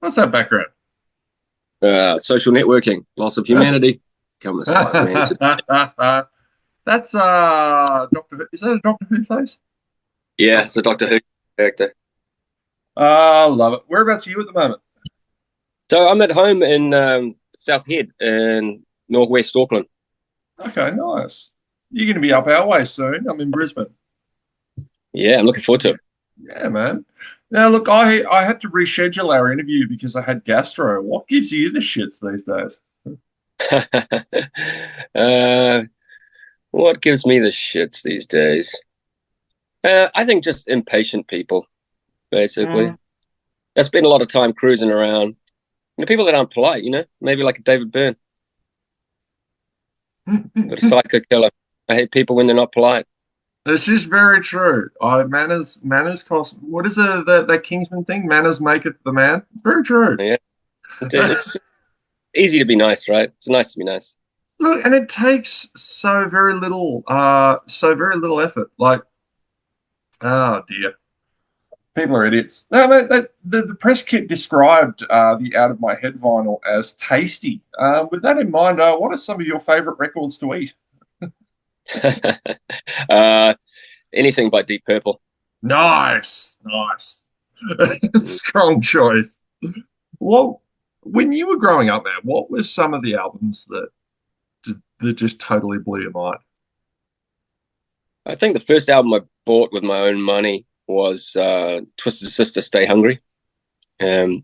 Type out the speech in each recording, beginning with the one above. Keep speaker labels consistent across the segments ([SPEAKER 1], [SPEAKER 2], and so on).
[SPEAKER 1] What's that background?
[SPEAKER 2] Social networking, loss of humanity. Come aside, man.
[SPEAKER 1] That's Doctor Who. Is that a Doctor Who face?
[SPEAKER 2] Yeah,
[SPEAKER 1] Doctor
[SPEAKER 2] it's a
[SPEAKER 1] Who.
[SPEAKER 2] Doctor Who character.
[SPEAKER 1] Love it. Whereabouts are you at the moment?
[SPEAKER 2] So I'm at home in South Head in northwest Auckland.
[SPEAKER 1] Okay, nice. You're going to be up our way soon. I'm in Brisbane.
[SPEAKER 2] Yeah, I'm looking forward to
[SPEAKER 1] Yeah, man. Now, look, I had to reschedule our interview because I had gastro. What gives you the shits these days?
[SPEAKER 2] it. uh, what gives me the shits these days? I think just impatient people, basically.
[SPEAKER 1] Mm.
[SPEAKER 2] I spend a lot of time cruising around. People that aren't polite, maybe like a David Byrne, but a psycho killer. I hate people when they're not polite.
[SPEAKER 1] This is very true. Manners cost. What is that Kingsman thing? Manners make it the man. It's very true.
[SPEAKER 2] Yeah, it's easy to be nice, right? It's nice to be nice.
[SPEAKER 1] Look, and it takes so very little effort. Like, oh dear, people are idiots. No, mate, the press kit described the Out of My Head vinyl as tasty. With that in mind, what are some of your favorite records to eat?
[SPEAKER 2] uh, anything by Deep Purple.
[SPEAKER 1] Nice, nice,
[SPEAKER 2] Mm.
[SPEAKER 1] strong choice. Well, when you were growing up, man, what were some of the albums that just totally blew your mind?
[SPEAKER 2] I think the first album I bought with my own money was Twisted Sister Stay Hungry. Um,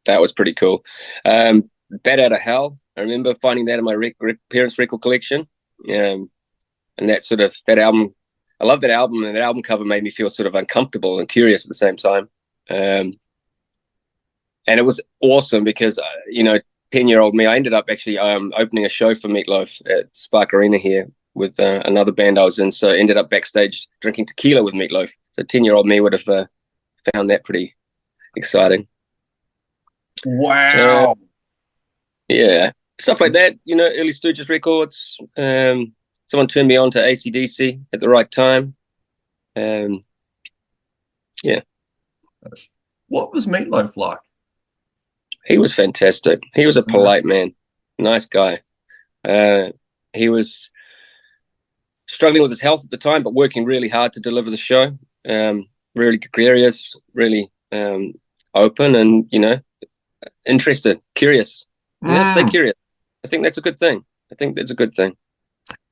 [SPEAKER 2] that was pretty cool. Bat Out of Hell. I remember finding that in my parents' record collection. And that album, I love that album, and that album cover made me feel sort of uncomfortable and curious at the same time. Um, and it was awesome because 10-year-old me, I ended up actually opening a show for Meat Loaf at Spark Arena here with another band I was in. So I ended up backstage drinking tequila with Meat Loaf. So 10-year-old me would have found that pretty exciting. Uh,
[SPEAKER 1] Wow.
[SPEAKER 2] yeah, stuff like that. Early Stooges records. Someone turned me on to AC/DC at the right time. Um, yeah,
[SPEAKER 1] What was Meat Loaf like?
[SPEAKER 2] he was fantastic. He was a
[SPEAKER 1] Mm.
[SPEAKER 2] polite man, nice guy. He was struggling with his health at the time, but working really hard to deliver the show. Really gregarious, really open, and interested, curious. Stay
[SPEAKER 1] Mm.
[SPEAKER 2] curious. I think that's a good thing. I think that's a good thing.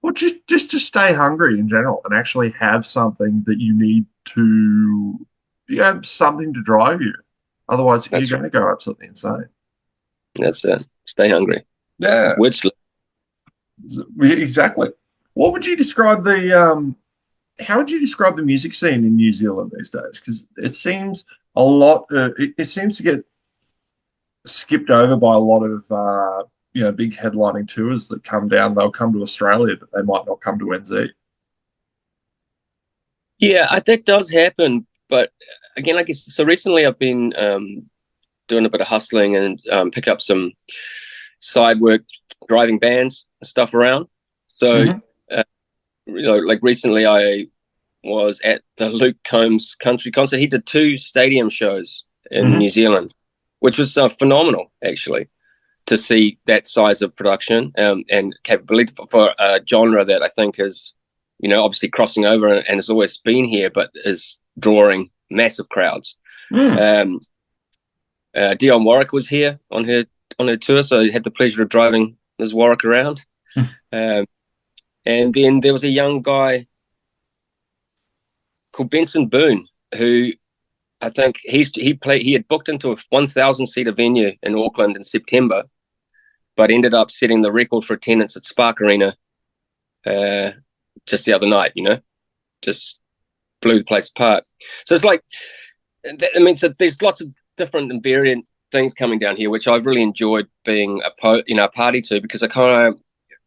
[SPEAKER 1] Well, just to stay hungry in general and actually have something that you need to, you have something to drive you. Otherwise, you're
[SPEAKER 2] That's
[SPEAKER 1] going to go absolutely insane.
[SPEAKER 2] that's it. Stay hungry.
[SPEAKER 1] Yeah,
[SPEAKER 2] Which
[SPEAKER 1] exactly. What would you describe how would you describe the music scene in New Zealand these days? Because it seems a lot, it seems to get skipped over by a lot of big headlining tours that come down. They'll come to Australia, but they might not come to NZ.
[SPEAKER 2] Yeah, that does happen. But again, I guess so. Recently, I've been doing a bit of hustling and pick up some side work, driving bands and stuff around. So,
[SPEAKER 1] Hmm.
[SPEAKER 2] uh, like recently, I was at the Luke Combs country concert. He did two stadium shows in New
[SPEAKER 1] Hmm.
[SPEAKER 2] Zealand, which was phenomenal, actually, to see that size of production and capability for a genre that I think is, obviously crossing over and has always been here, but is drawing massive crowds.
[SPEAKER 1] Mm.
[SPEAKER 2] Um, Dionne Warwick was here on her tour, so I had the pleasure of driving Ms. Warwick around. Um, and then there was a young guy called Benson Boone who I think he had booked into a 1,000 seater venue in Auckland in September, but ended up setting the record for attendance at Spark Arena uh, just the other night. Just blew the place apart. So it's like, I mean, so there's lots of different and variant things coming down here, which I've really enjoyed being a party to, because I kind of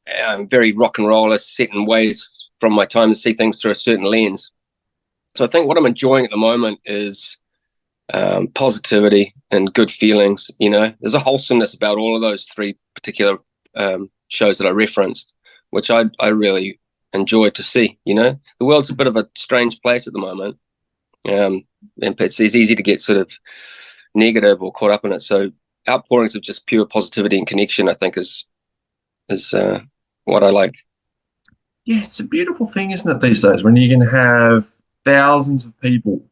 [SPEAKER 2] am very rock and roller, set in ways from my time to see things through a certain lens. So I think what I'm enjoying at the moment is positivity and good feelings. There's a wholesomeness about all of those three particular shows that I referenced, which I really enjoy to see. The world's a bit of a strange place at the moment, and it's easy to get sort of negative or caught up in it. So outpourings of just pure positivity and connection, I think, is what I like.
[SPEAKER 1] Yeah, it's a beautiful thing, isn't it, these days, when you can have thousands of people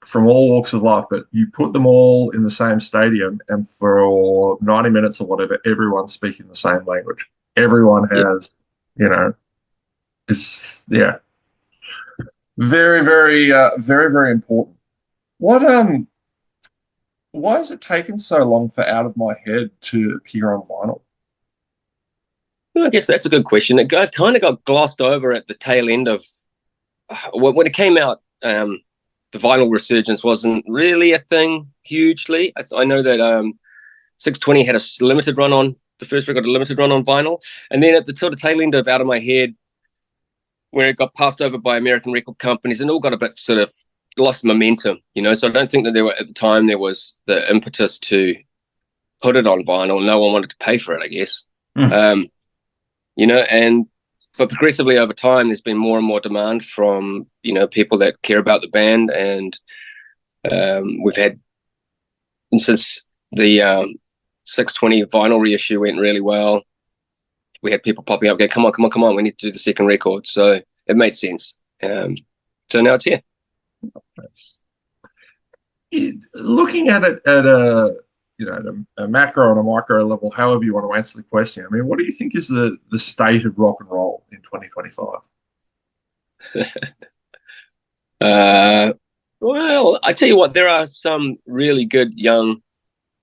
[SPEAKER 1] from all walks of life, but you put them all in the same stadium, and for 90 minutes or whatever, everyone's speaking the same language. Everyone
[SPEAKER 2] Yeah.
[SPEAKER 1] has, you know, it's, yeah, very, very, very, very important. What, why has it taken so long for Out of My Head to appear on vinyl?
[SPEAKER 2] Well, I guess that's a good question. It kind of got glossed over at the tail end of when it came out. The vinyl resurgence wasn't really a thing hugely. I know that 620 had a limited run on the first record, a limited run on vinyl, and then at the tail end of Out of My Head, where it got passed over by American record companies and all got a bit sort of lost momentum, you know. So I don't think that at the time there was the impetus to put it on vinyl. No one wanted to pay for it, I guess. You know, but progressively over time, there's been more and more demand from, you know, people that care about the band, and we've had, and since the 620 vinyl reissue went really well, we had people popping up, going, come on, we need to do the second record. So it made sense. So now it's here.
[SPEAKER 1] Looking at it at a, you know, a macro and a micro level, however you want to answer the question. I mean, what do you think is the state of rock and roll in 2025?
[SPEAKER 2] Well, I tell you what, there are some really good young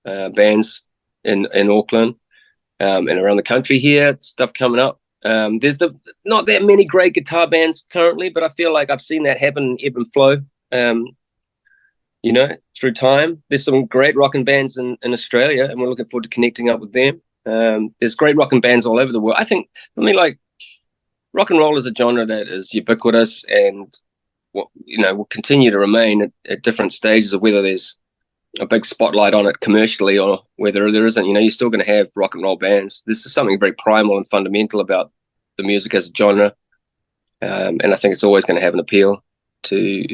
[SPEAKER 2] bands in Auckland and around the country here. Stuff coming up. There's not that many great guitar bands currently, but I feel like I've seen that happen, ebb and flow. You know, through time. There's some great rockin' bands in Australia, and we're looking forward to connecting up with them. There's great rockin' bands all over the world. I mean, like, rock and roll is a genre that is ubiquitous and, you know, will continue to remain at different stages of whether there's a big spotlight on it commercially or whether there isn't. You know, you're still going to have rock and roll bands. This is something very primal and fundamental about the music as a genre, and I think it's always going to have an appeal to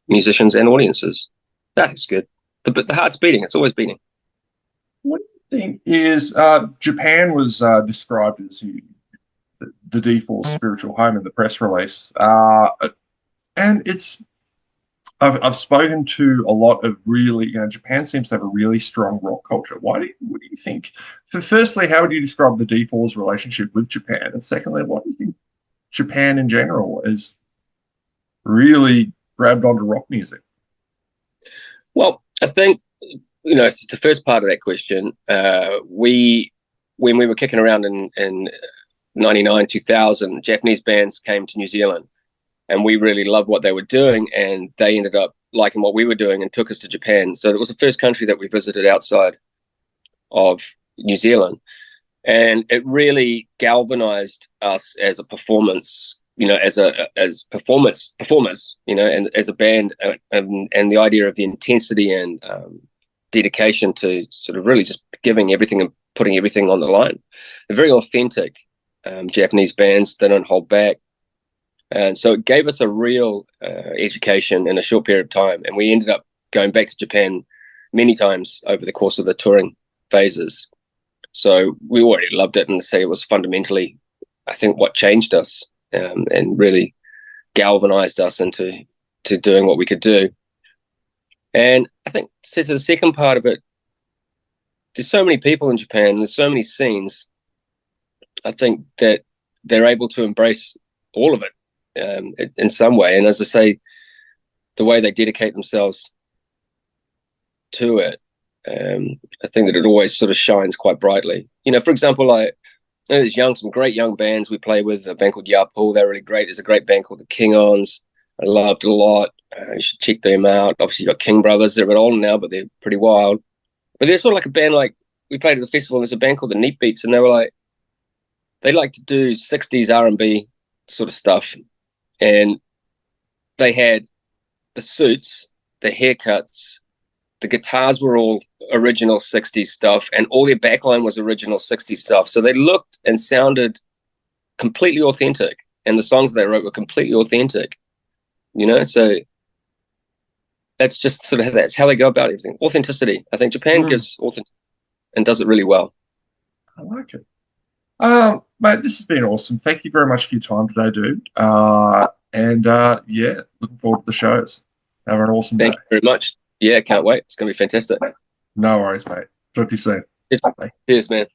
[SPEAKER 2] musicians and audiences. That's good. The heart's beating. It's always beating.
[SPEAKER 1] What do you think is Japan was described as the default spiritual home in the press release, and it's I've spoken to a lot of really, you know, Japan seems to have a really strong rock culture. What do you think? Firstly, how would you describe the D4's relationship with Japan, and secondly, what do you think Japan in general is really grabbed onto rock music?
[SPEAKER 2] Well, I think, you know, it's the first part of that question. When we were kicking around in 99, 2000, Japanese bands came to New Zealand, and we really loved what they were doing, and they ended up liking what we were doing and took us to Japan. So it was the first country that we visited outside of New Zealand, and it really galvanized us as a performance, you know, as performers, you know, and as a band, and the idea of the intensity and dedication to sort of really just giving everything and putting everything on the line. They're very authentic Japanese bands. They don't hold back. And so it gave us a real education in a short period of time. And we ended up going back to Japan many times over the course of the touring phases. So we already loved it, and say it was fundamentally, I think, what changed us and really galvanized us into doing what we could do. And I think, so to the second part of it, there's so many people in Japan, there's so many scenes. I think that they're able to embrace all of it in some way. And as I say, the way they dedicate themselves to it, I think that it always sort of shines quite brightly. You know, for example, there's some great young bands we play with, a band called Yapool. They're really great. There's a great band called the King-Ons. I loved it a lot. You should check them out. Obviously, you've got King Brothers. They're a bit older now, but they're pretty wild. But there's sort of like a band, like, we played at the festival, and there's a band called the Neat Beats, and they like to do 60s R&B sort of stuff. And they had the suits, the haircuts, the guitars were all original 60s stuff, and all their backline was original 60s stuff. So they looked and sounded completely authentic, and the songs they wrote were completely authentic, you know? So that's just sort of, that's how they go about everything. Authenticity. I think Japan gives authenticity and does it really well.
[SPEAKER 1] I like it. Mate, this has been awesome. Thank you very much for your time today, dude. Yeah, looking forward to the shows. Have an awesome day.
[SPEAKER 2] Thank you very much. Yeah, can't wait. It's going to be fantastic.
[SPEAKER 1] No worries, mate. Talk to you soon.
[SPEAKER 2] Cheers, man.